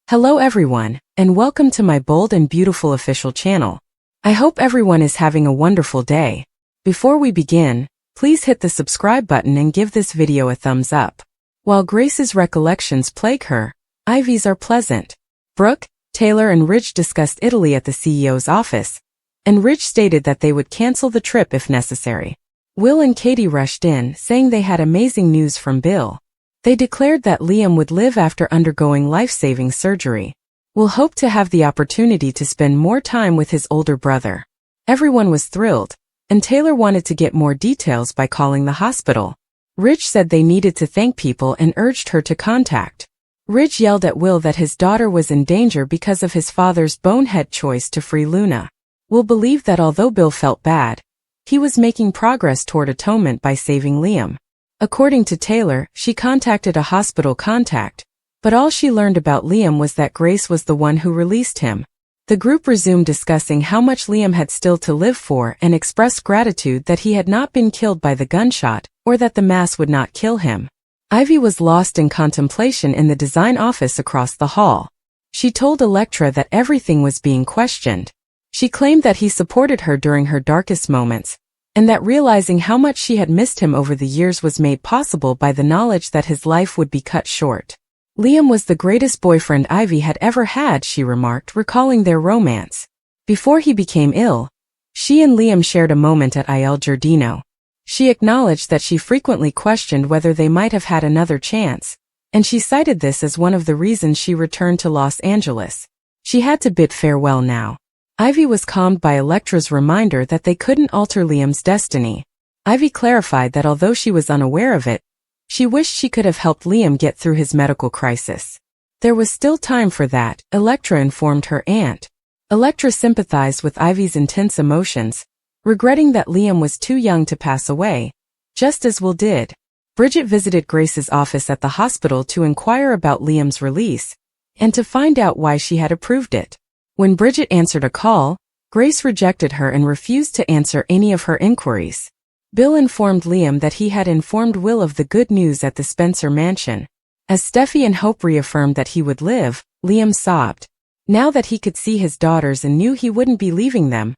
Hello everyone, and welcome to my bold and beautiful official channel. I hope everyone is having a wonderful day. Before we begin, please hit the subscribe button and give this video a thumbs up. While Grace's recollections plague her, Ivy's are pleasant. Brooke, Taylor and Ridge discussed Italy at the CEO's office, and Ridge stated that they would cancel the trip if necessary. Will and Katie rushed in, saying they had amazing news from Bill. They declared that Liam would live after undergoing life-saving surgery. Will hope to have the opportunity to spend more time with his older brother. Everyone was thrilled, and Taylor wanted to get more details by calling the hospital. Ridge said they needed to thank people and urged her to contact. Ridge yelled at Will that his daughter was in danger because of his father's bonehead choice to free Luna. Will believed that although Bill felt bad, he was making progress toward atonement by saving Liam. According to Taylor, she contacted a hospital contact, but all she learned about Liam was that Grace was the one who released him. The group resumed discussing how much Liam had still to live for and expressed gratitude that he had not been killed by the gunshot, or that the mass would not kill him. Ivy was lost in contemplation in the design office across the hall. She told Elektra that everything was being questioned. She claimed that he supported her during her darkest moments, and that realizing how much she had missed him over the years was made possible by the knowledge that his life would be cut short. Liam was the greatest boyfriend Ivy had ever had, she remarked, recalling their romance. Before he became ill, she and Liam shared a moment at Il Giardino. She acknowledged that she frequently questioned whether they might have had another chance, and she cited this as one of the reasons she returned to Los Angeles. She had to bid farewell now. Ivy was calmed by Elektra's reminder that they couldn't alter Liam's destiny. Ivy clarified that although she was unaware of it, she wished she could have helped Liam get through his medical crisis. There was still time for that, Elektra informed her aunt. Elektra sympathized with Ivy's intense emotions, regretting that Liam was too young to pass away, just as Will did. Bridget visited Grace's office at the hospital to inquire about Liam's release, and to find out why she had approved it. When Bridget answered a call, Grace rejected her and refused to answer any of her inquiries. Bill informed Liam that he had informed Will of the good news at the Spencer mansion. As Steffi and Hope reaffirmed that he would live, Liam sobbed. Now that he could see his daughters and knew he wouldn't be leaving them,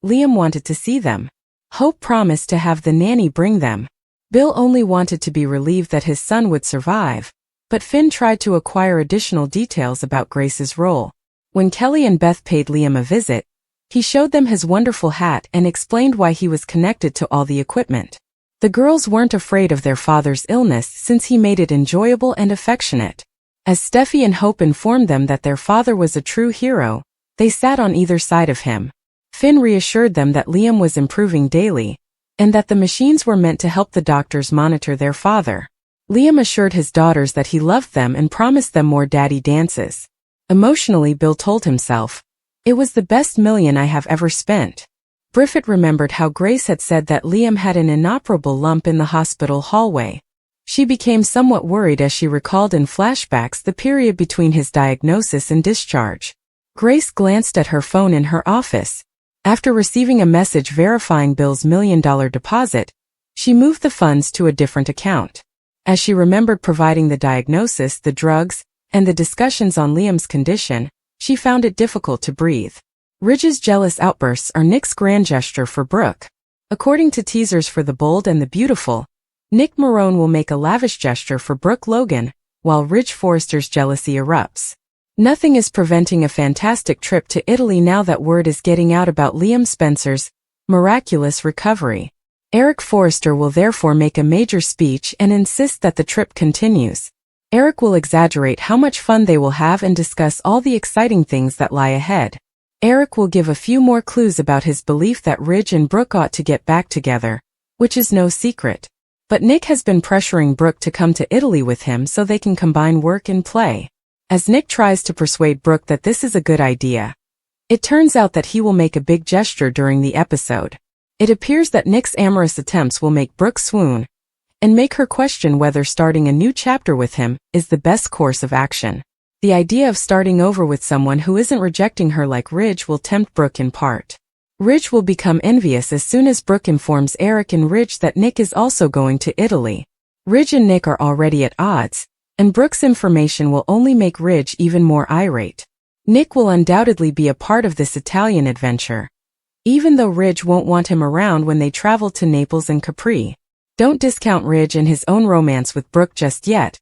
Liam wanted to see them. Hope promised to have the nanny bring them. Bill only wanted to be relieved that his son would survive, but Finn tried to acquire additional details about Grace's role. When Kelly and Beth paid Liam a visit, he showed them his wonderful hat and explained why he was connected to all the equipment. The girls weren't afraid of their father's illness since he made it enjoyable and affectionate. As Steffi and Hope informed them that their father was a true hero, they sat on either side of him. Finn reassured them that Liam was improving daily, and that the machines were meant to help the doctors monitor their father. Liam assured his daughters that he loved them and promised them more daddy dances. Emotionally, Bill told himself, "It was the best $1,000,000 I have ever spent." Briffett remembered how Grace had said that Liam had an inoperable lump in the hospital hallway. She became somewhat worried as she recalled in flashbacks the period between his diagnosis and discharge. Grace glanced at her phone in her office. After receiving a message verifying Bill's $1,000,000 deposit, she moved the funds to a different account. As she remembered providing the diagnosis, the drugs, and the discussions on Liam's condition, she found it difficult to breathe. Ridge's jealous outbursts are Nick's grand gesture for Brooke. According to teasers for The Bold and the Beautiful, Nick Marone will make a lavish gesture for Brooke Logan, while Ridge Forrester's jealousy erupts. Nothing is preventing a fantastic trip to Italy now that word is getting out about Liam Spencer's miraculous recovery. Eric Forrester will therefore make a major speech and insist that the trip continues. Eric will exaggerate how much fun they will have and discuss all the exciting things that lie ahead. Eric will give a few more clues about his belief that Ridge and Brooke ought to get back together, which is no secret. But Nick has been pressuring Brooke to come to Italy with him so they can combine work and play. As Nick tries to persuade Brooke that this is a good idea, it turns out that he will make a big gesture during the episode. It appears that Nick's amorous attempts will make Brooke swoon, and make her question whether starting a new chapter with him is the best course of action. The idea of starting over with someone who isn't rejecting her like Ridge will tempt Brooke in part. Ridge will become envious as soon as Brooke informs Eric and Ridge that Nick is also going to Italy. Ridge and Nick are already at odds, and Brooke's information will only make Ridge even more irate. Nick will undoubtedly be a part of this Italian adventure, even though Ridge won't want him around when they travel to Naples and Capri. Don't discount Ridge and his own romance with Brooke just yet,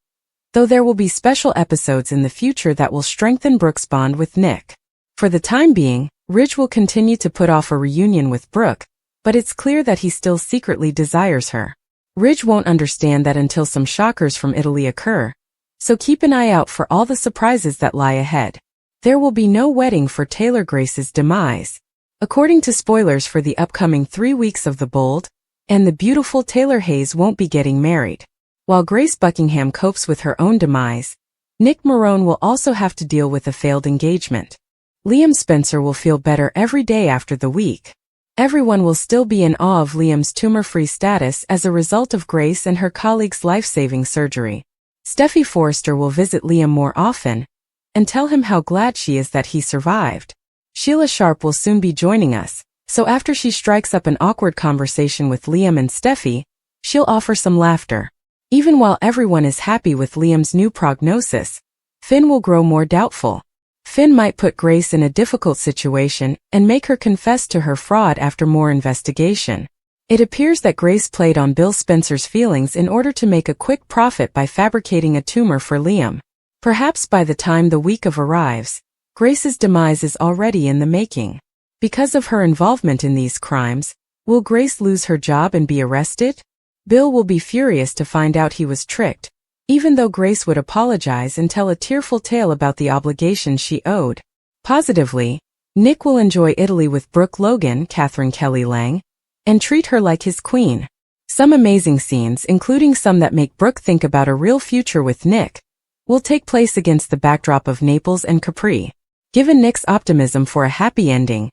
though there will be special episodes in the future that will strengthen Brooke's bond with Nick. For the time being, Ridge will continue to put off a reunion with Brooke, but it's clear that he still secretly desires her. Ridge won't understand that until some shockers from Italy occur, so keep an eye out for all the surprises that lie ahead. There will be no wedding for Taylor Grace's demise. According to spoilers for the upcoming 3 weeks of The Bold and the Beautiful, Taylor Hayes won't be getting married. While Grace Buckingham copes with her own demise, Nick Marone will also have to deal with a failed engagement. Liam Spencer will feel better every day after the week. Everyone will still be in awe of Liam's tumor-free status as a result of Grace and her colleagues' life-saving surgery. Steffy Forrester will visit Liam more often and tell him how glad she is that he survived. Sheila Sharp will soon be joining us, so after she strikes up an awkward conversation with Liam and Steffy, she'll offer some laughter. Even while everyone is happy with Liam's new prognosis, Finn will grow more doubtful. Finn might put Grace in a difficult situation and make her confess to her fraud after more investigation. It appears that Grace played on Bill Spencer's feelings in order to make a quick profit by fabricating a tumor for Liam. Perhaps by the time the week arrives, Grace's demise is already in the making. Because of her involvement in these crimes, will Grace lose her job and be arrested? Bill will be furious to find out he was tricked, even though Grace would apologize and tell a tearful tale about the obligations she owed. Positively, Nick will enjoy Italy with Brooke Logan, Catherine Kelly Lang, and treat her like his queen. Some amazing scenes, including some that make Brooke think about a real future with Nick, will take place against the backdrop of Naples and Capri. Given Nick's optimism for a happy ending,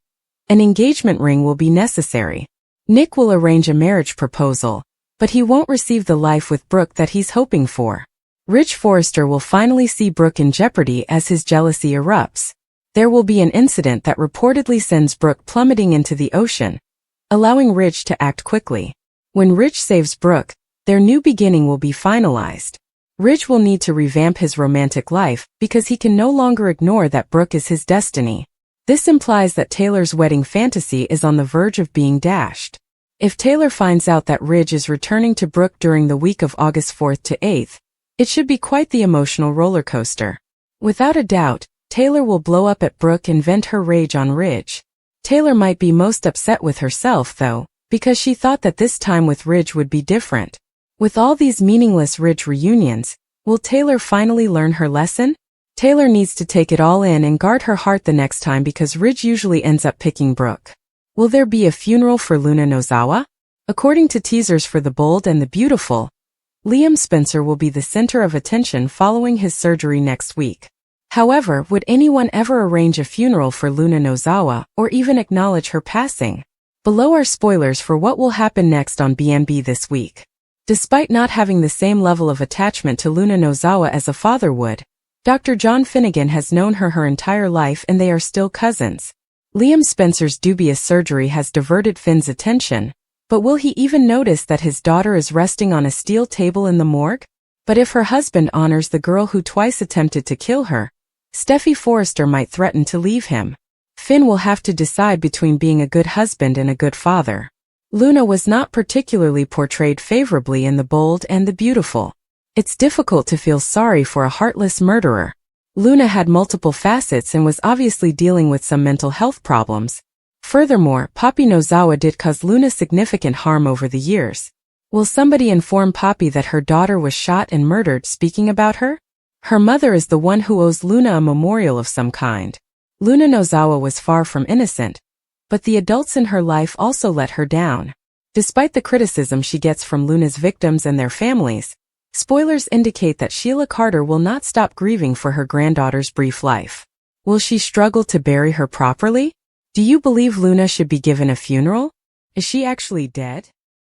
an engagement ring will be necessary. Nick will arrange a marriage proposal, but he won't receive the life with Brooke that he's hoping for. Ridge Forrester will finally see Brooke in jeopardy as his jealousy erupts. There will be an incident that reportedly sends Brooke plummeting into the ocean, allowing Ridge to act quickly. When Ridge saves Brooke, their new beginning will be finalized. Ridge will need to revamp his romantic life because he can no longer ignore that Brooke is his destiny. This implies that Taylor's wedding fantasy is on the verge of being dashed. If Taylor finds out that Ridge is returning to Brooke during the week of August 4th to 8th, it should be quite the emotional roller coaster. Without a doubt, Taylor will blow up at Brooke and vent her rage on Ridge. Taylor might be most upset with herself, though, because she thought that this time with Ridge would be different. With all these meaningless Ridge reunions, will Taylor finally learn her lesson? Taylor needs to take it all in and guard her heart the next time because Ridge usually ends up picking Brooke. Will there be a funeral for Luna Nozawa? According to teasers for The Bold and the Beautiful, Liam Spencer will be the center of attention following his surgery next week. However, would anyone ever arrange a funeral for Luna Nozawa or even acknowledge her passing? Below are spoilers for what will happen next on BNB this week. Despite not having the same level of attachment to Luna Nozawa as a father would, Dr. John Finnegan has known her entire life and they are still cousins. Liam Spencer's dubious surgery has diverted Finn's attention, but will he even notice that his daughter is resting on a steel table in the morgue? But if her husband honors the girl who twice attempted to kill her, Steffy Forrester might threaten to leave him. Finn will have to decide between being a good husband and a good father. Luna was not particularly portrayed favorably in The Bold and the Beautiful. It's difficult to feel sorry for a heartless murderer. Luna had multiple facets and was obviously dealing with some mental health problems. Furthermore, Poppy Nozawa did cause Luna significant harm over the years. Will somebody inform Poppy that her daughter was shot and murdered speaking about her? Her mother is the one who owes Luna a memorial of some kind. Luna Nozawa was far from innocent, but the adults in her life also let her down. Despite the criticism she gets from Luna's victims and their families, spoilers indicate that Sheila Carter will not stop grieving for her granddaughter's brief life. Will she struggle to bury her properly? Do you believe Luna should be given a funeral? Is she actually dead?